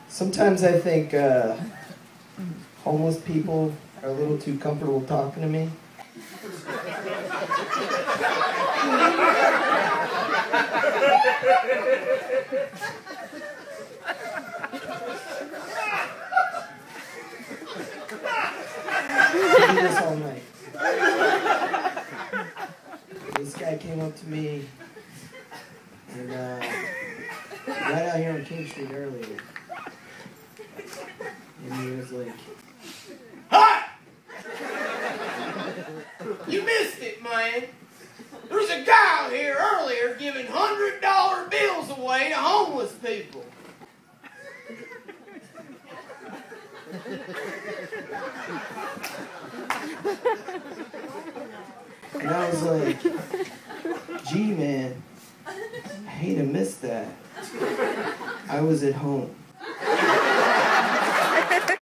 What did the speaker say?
Sometimes I think homeless people are a little too comfortable talking to me. I do this all night. This guy came up to me and right out here on King Street earlier. And he was like, "Hi! You missed it, man. There was a guy out here earlier giving $100 bills away to homeless people." And I was like, "Gee, man, I hate to miss that. I was at home."